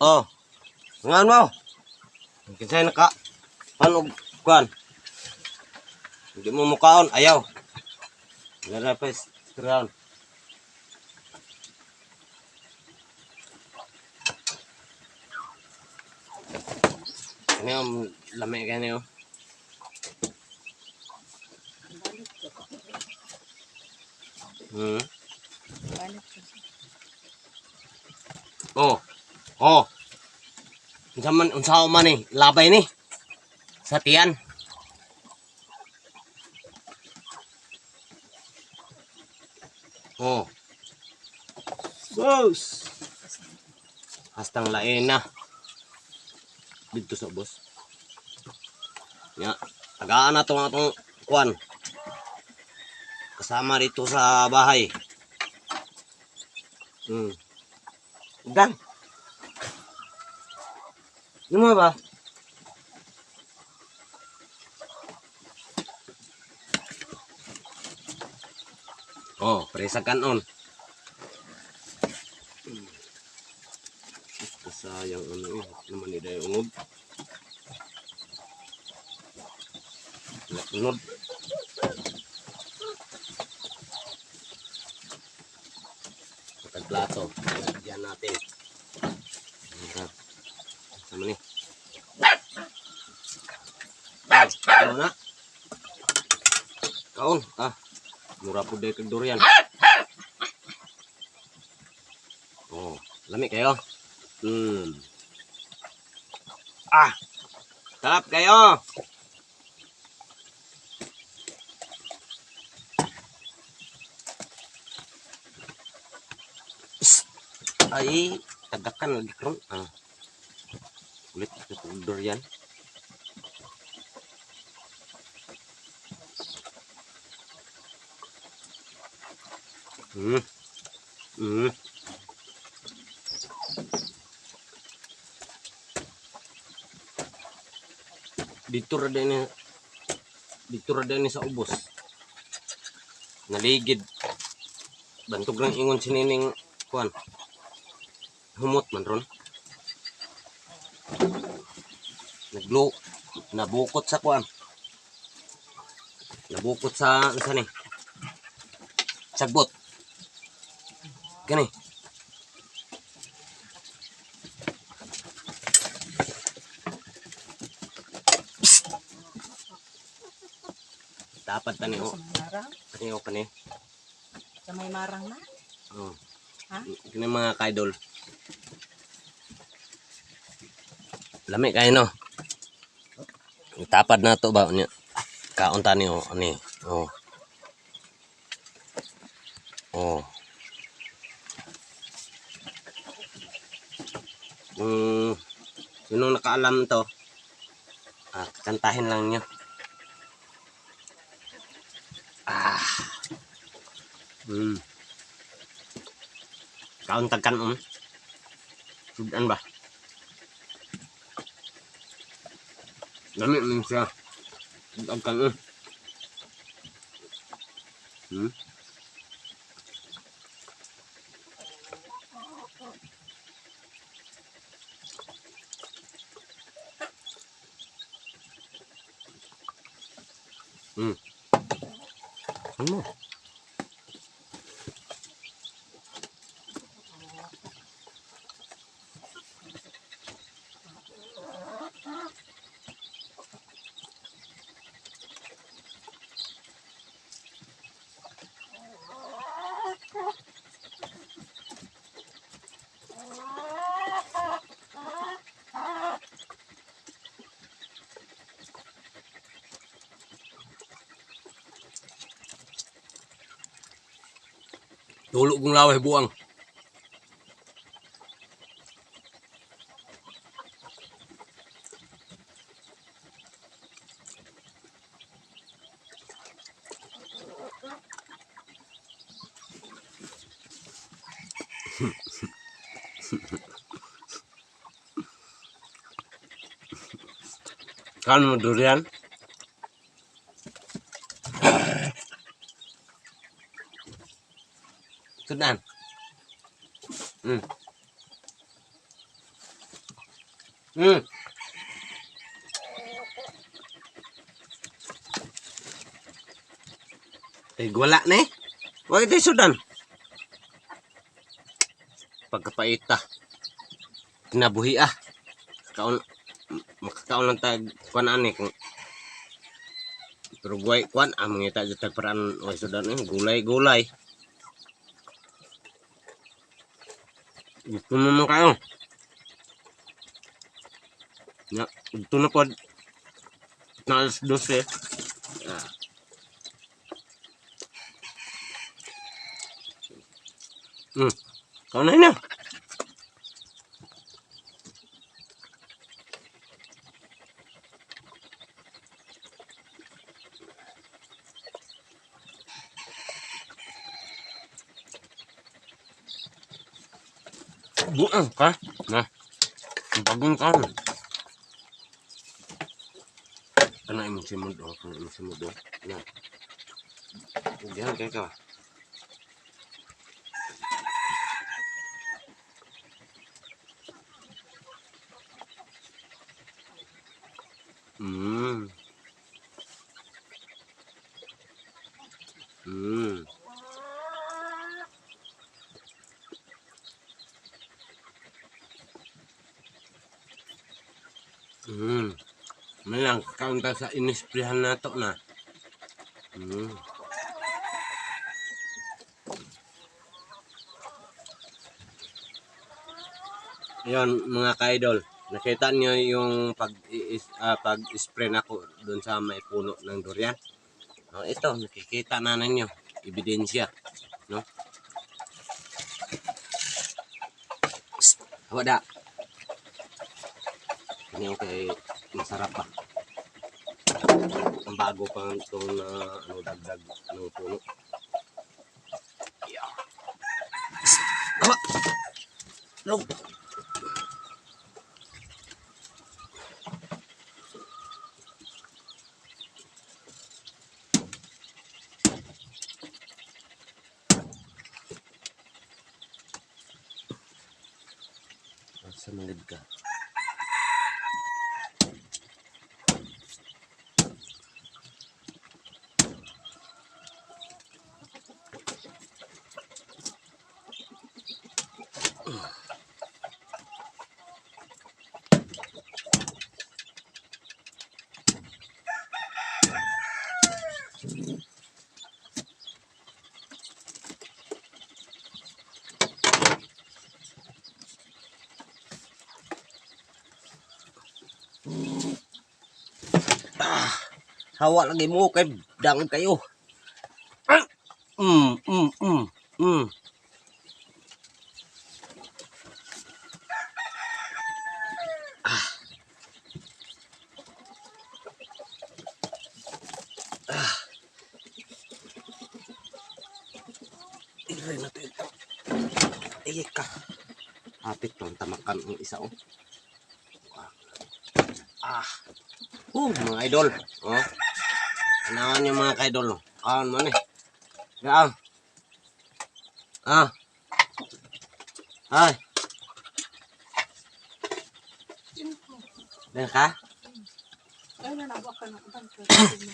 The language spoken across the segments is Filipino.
Oh, ngan mo. Kinsay naka panog kuan. Hindi mo mukaon, ayaw. Gara pa ground. Ini om lami kani oh. Oh. Oh. Unsa man ni? Labay ni. Sa tiyan. Oh. Boss. Hastang lain na. Dito sa boss. Ya, tagaan na atong kuan. Kasama rito sa bahay. Dan. Ano ba? Oh, presa kanon. Sayang ano eh, naman ni dayo unod. Unod. Patag plato. Diyan natin. Sama ni. Ano na? Kaon, mura po dahil kag durian. Oh, lami kayo. Sarap kayo. Ay, tagakan lagi kron. Kulit durian. Dito ra din sa ubos. Naligid. Bantog lang ingon sinining kuan. Humot man ron. Nabukot sa kuan. Nabukot sa ni? Sagbot. Kani. Dapat tani o. Tani o kani. Sa may marang na? Oh. Ha? Kini mga kaidol. Lami kayo no. Tapad na to ba niya. Kaon tani o ani. Oh. Oh. Sino nakaalam to? Kantahin lang niyo. Kaon tagkan sudan ba? Lami man siya. Tagkan Ano? Tulog kong laway buang. Kan mo durian? Sudan. Hmm. Wala na eh. Huwag ito sudan. Pagkapaita. Kinabuhi ah. Kaon, makakaon lang tag kuan ani kung pero guay kuan mangita jud tag paraan o sudan eh gulay-gulay. Gusto mo man kayo. Ya, ito na pod na alas 12. Ah. Kaon na yun. Buang ka. Na. Bagong ka. Ano imong simod o? Ano imong simod o? Na. Diyan kay ka. Hmm. Hmm. Hmm. Malang kaunta sa inisprihan nato na. Hmm. Yan mga ka-idol. Nakita niyo yung pag-spray nako doon sa may puno ng durian. Oh, ito nakikita na ninyo ebidensya, no? Wala. Ini okay, masarap pa. Ang bago pa itong ano dagdag ng puno. Yeah. Aba. No. Sa malid ka. Hawa lagi mo kay dangog kayo. Ah! Mm, mm, mm, mm. Ilay na ito. Iyek ka. Hapit lang tamakan ang isa oh. Ah. Mga idol. Oh. Anawan yung mga ka-idol. Kaon man eh. Gaan. Ah. Ay. Ben ka? Ay, nanawa ka ng ubang. Hindi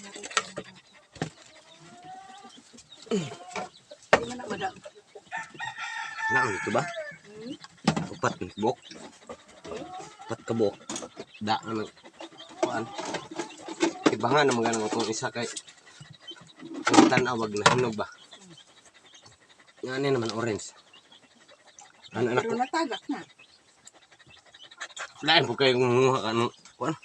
mo na madam. Naan ito ba? Upat ng buk. Upat ka buk. Daan ng kuan. Ibahan na magana itong isa kay ang tanawag na hinog ba? Nga naman orange. Ano anak ko? Pero natagak na. Lain po kayo kumuha ka ng kuan.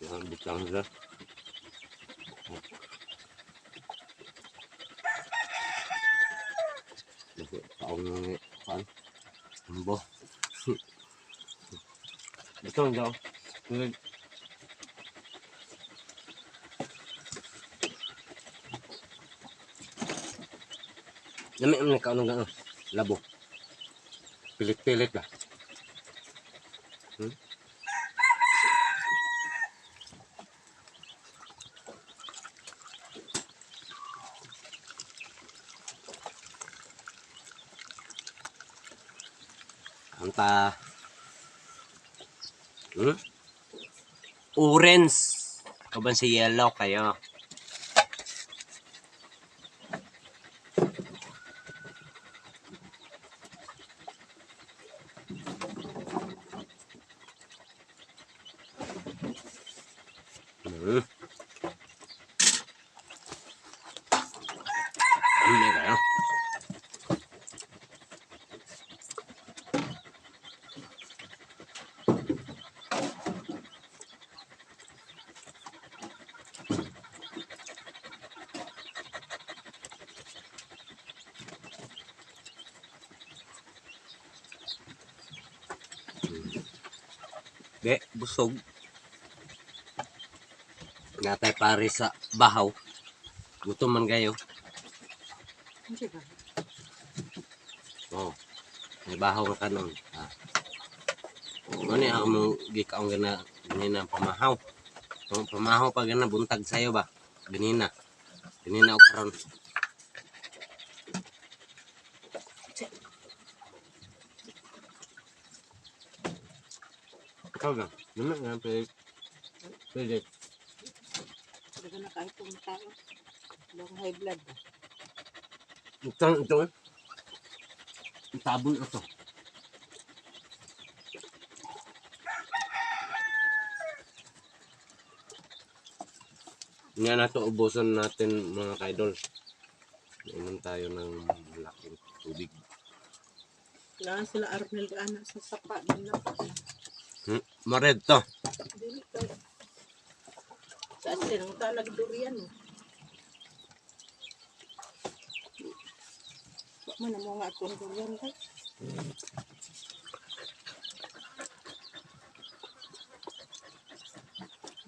Yan, butang sila. Taong ng kuan. Ambo. Ito ang daw. Lami ang nakaunong gano'n. Labo. Pilit-pilit ba? Hmm? Anta. Orange. Kaban si yellow kayo. Hindi kayo. Be, busog. Natay pare sa bahaw. Gutom man kayo. Hindi ba? Oh, may bahaw na kanon. Ano ang mong gikaong ganina pamahaw. Oh, pamahaw pa gana buntag sayo ba? Ganina. Ganina o karon. Ikaw lang. Ano nga pwede. Daga na kahit kung tao. Long high blood ba? Ito eh. Tabon ito. Nga na ito, ubusan natin mga kaidol. Inom tayo ng malaking tubig. Kailangan sila Arnel anak sa sapa nila. Mared to. Dili ka. Saan din ang talag durian mo? Bak man mo nga akong durian ka.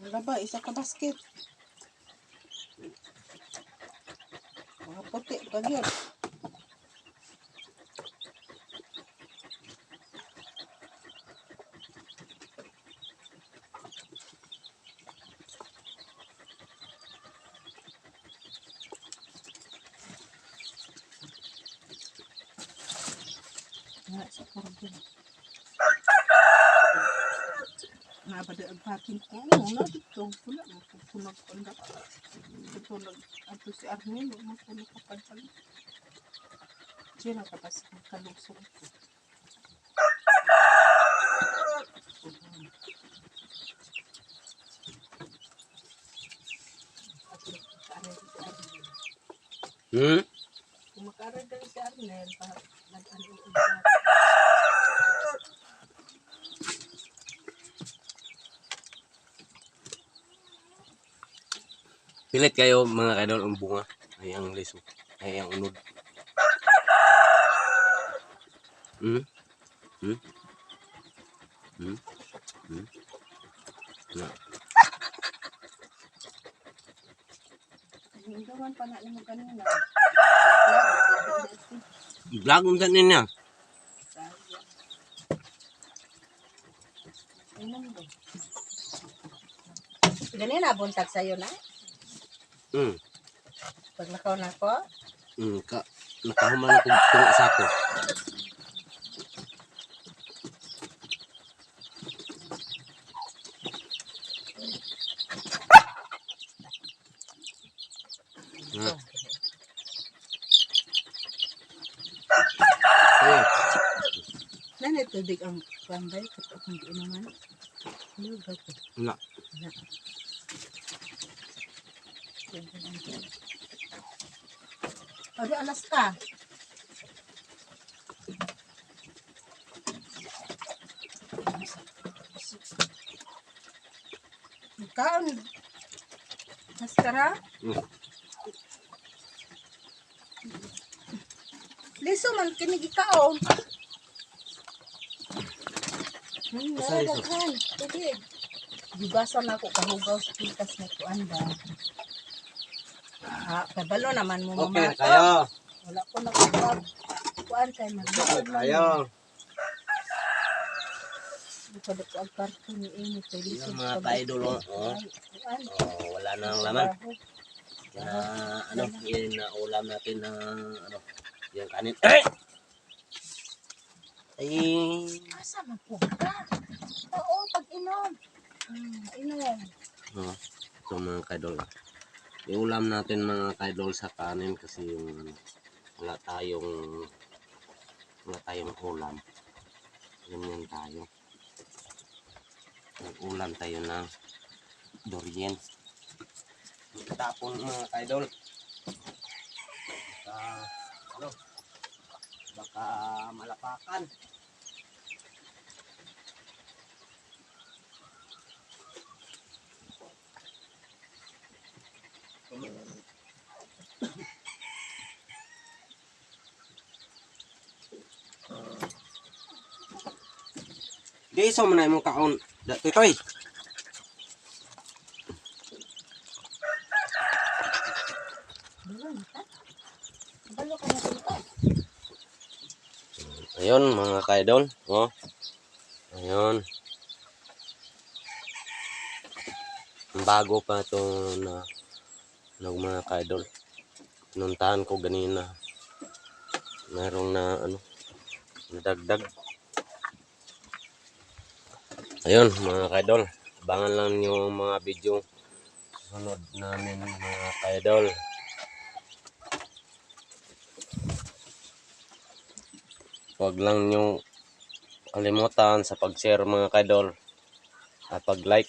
Wala ba? Isa ka basket. Mga puti. Pag-yun. Nga sa karagyan. Nga ba di ang patin ko? Oo, na dito. Wala mo. Pupunag ko na. Ito lang. Ato si Arnel. Mapunag ka pa dyan. Diyan ang kapas ng kalusong ko. Kung makaragal si Arnel, nag-ano-ano. Pilit kayo mga kaidol ang bunga. Ay ang liso. Ay ang unod. Na. Hindi man pa na mo kanina. Vlog mo din niya. Ganina buntag sa'yo na? Pag nakaw na ko? Nakahuman ako tungo sa ako. Na. Nanay tubig ang pambay kapag hindi naman. Ano ba ito? Na. O di alas ka. Kaon. Maskara? Liso man kinig ikaon. Nalaghan. Tubig. Gibasan ako kahugaw sa pitas na kuan ba. Kabalo naman mo Okay mama. kayo. Wala ko na kuan kay magbuod man. Kayo. Bukod ko ang karton ni Amy kay lisod Mga kaidol. Wala na ang laman. Na ulam natin na yung kanin. Ay, Asa man po ka? Oo, pag-inom. Inom. ito mga kaidol. Iulam natin mga kaidol sa kanin kasi yung wala tayong ulam. Ganyan tayo. Ulam tayo ng durian. Tapon mga kaidol. Ano? Baka malapakan. Di iso man na mo kaon. Toy. Balo ka na dito. Ayun mga kaidol. Oh. Ayun. Bago pa to na mga kaidol. Pinuntahan ko ganina. Merong na nadagdag. Ayun mga kaidol. Abangan lang yung mga video sunod namin mga kaidol. Huwag lang nyo kalimutan sa pag-share mga kaidol at pag-like